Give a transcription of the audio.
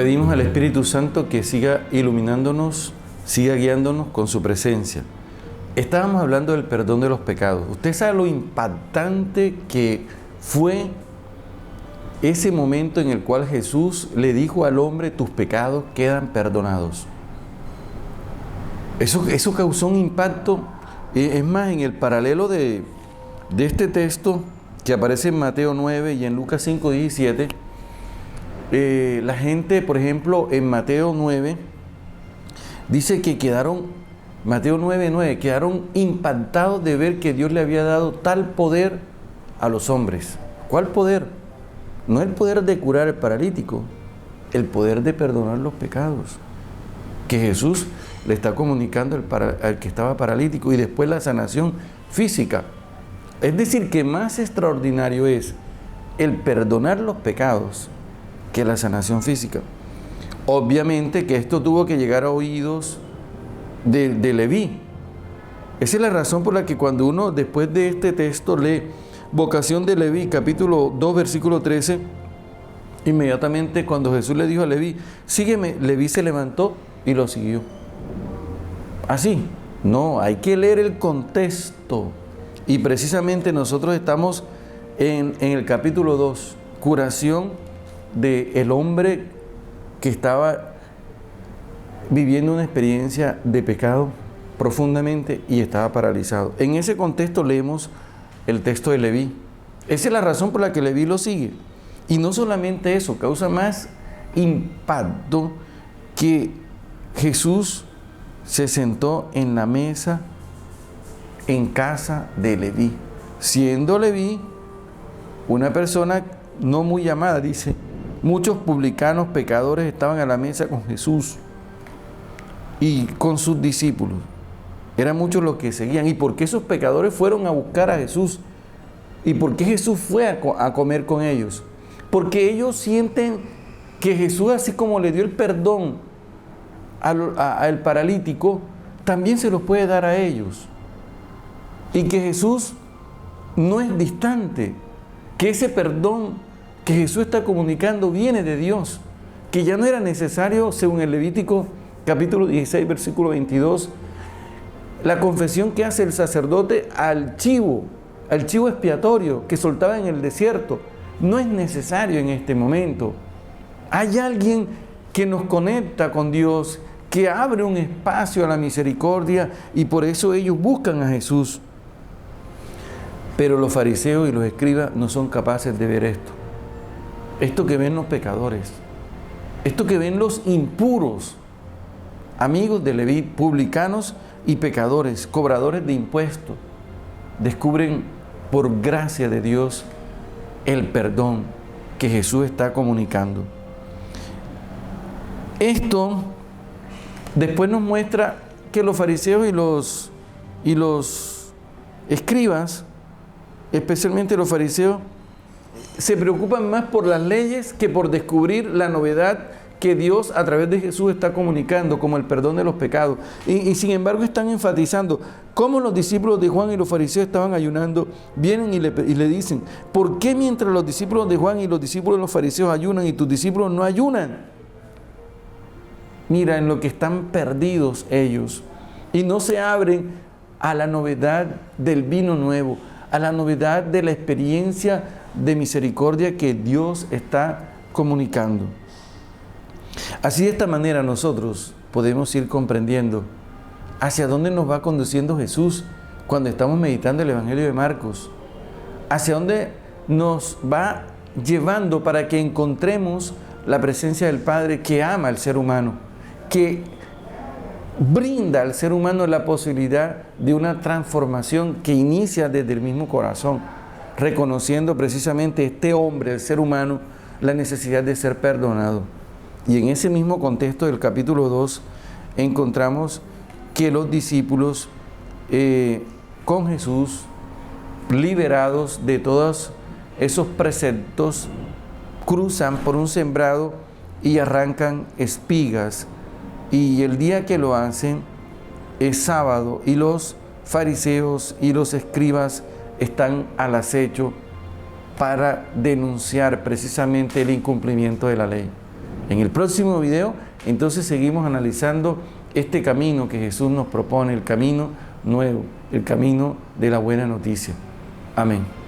Pedimos al Espíritu Santo que siga iluminándonos, siga guiándonos con su presencia. Estábamos hablando del perdón de los pecados. Usted sabe lo impactante que fue ese momento en el cual Jesús le dijo al hombre: tus pecados quedan perdonados. Eso causó un impacto. Es más, en el paralelo de este texto que aparece en Mateo 9 y en Lucas 5:17, la gente, por ejemplo, en Mateo 9, dice que Mateo 9:9, quedaron impactados de ver que Dios le había dado tal poder a los hombres. ¿Cuál poder? No el poder de curar al paralítico, el poder de perdonar los pecados, que Jesús le está comunicando al que estaba paralítico, y después la sanación física. Es decir, que más extraordinario es el perdonar los pecados que la sanación física. Obviamente que esto tuvo que llegar a oídos de Leví. Esa es la razón por la que cuando uno después de este texto lee Vocación de Leví, capítulo 2, versículo 13, inmediatamente cuando Jesús le dijo a Leví: sígueme, Leví se levantó y lo siguió. Así, no, hay que leer el contexto. Y precisamente nosotros estamos en el capítulo 2, curación del hombre que estaba viviendo una experiencia de pecado profundamente y estaba paralizado. En ese contexto leemos el texto de Leví. Esa es la razón por la que Leví lo sigue. Y no solamente eso, causa más impacto que Jesús se sentó en la mesa en casa de Leví, siendo Leví una persona no muy llamada. Dice: muchos publicanos pecadores estaban a la mesa con Jesús y con sus discípulos. Eran muchos los que seguían. ¿Y por qué esos pecadores fueron a buscar a Jesús? ¿Y por qué Jesús fue a comer con ellos? Porque ellos sienten que Jesús, así como le dio el perdón al paralítico, también se los puede dar a ellos. Y que Jesús no es distante, que ese perdón que Jesús está comunicando viene de Dios, que ya no era necesario, según el Levítico capítulo 16, versículo 22, la confesión que hace el sacerdote al chivo expiatorio que soltaba en el desierto. No es necesario en este momento. Hay alguien que nos conecta con Dios, que abre un espacio a la misericordia, y por eso ellos buscan a Jesús. Pero los fariseos y los escribas no son capaces de ver esto. Esto que ven los pecadores, esto que ven los impuros, amigos de Leví, publicanos y pecadores, cobradores de impuestos, descubren por gracia de Dios el perdón que Jesús está comunicando. Esto después nos muestra que los fariseos y los escribas, especialmente los fariseos, se preocupan más por las leyes que por descubrir la novedad que Dios a través de Jesús está comunicando, como el perdón de los pecados. Y sin embargo están enfatizando cómo los discípulos de Juan y los fariseos estaban ayunando. Vienen y le dicen: ¿por qué mientras los discípulos de Juan y los discípulos de los fariseos ayunan y tus discípulos no ayunan? Mira en lo que están perdidos ellos, y no se abren a la novedad del vino nuevo, a la novedad de la experiencia de misericordia que Dios está comunicando. Así, de esta manera, nosotros podemos ir comprendiendo hacia dónde nos va conduciendo Jesús cuando estamos meditando el Evangelio de Marcos, hacia dónde nos va llevando para que encontremos la presencia del Padre, que ama al ser humano, que brinda al ser humano la posibilidad de una transformación que inicia desde el mismo corazón, reconociendo precisamente este hombre, el ser humano, la necesidad de ser perdonado. Y en ese mismo contexto del capítulo 2 encontramos que los discípulos con Jesús, liberados de todos esos preceptos, cruzan por un sembrado y arrancan espigas. Y el día que lo hacen es sábado, y los fariseos y los escribas están al acecho para denunciar precisamente el incumplimiento de la ley. En el próximo video, entonces seguimos analizando este camino que Jesús nos propone, el camino nuevo, el camino de la buena noticia. Amén.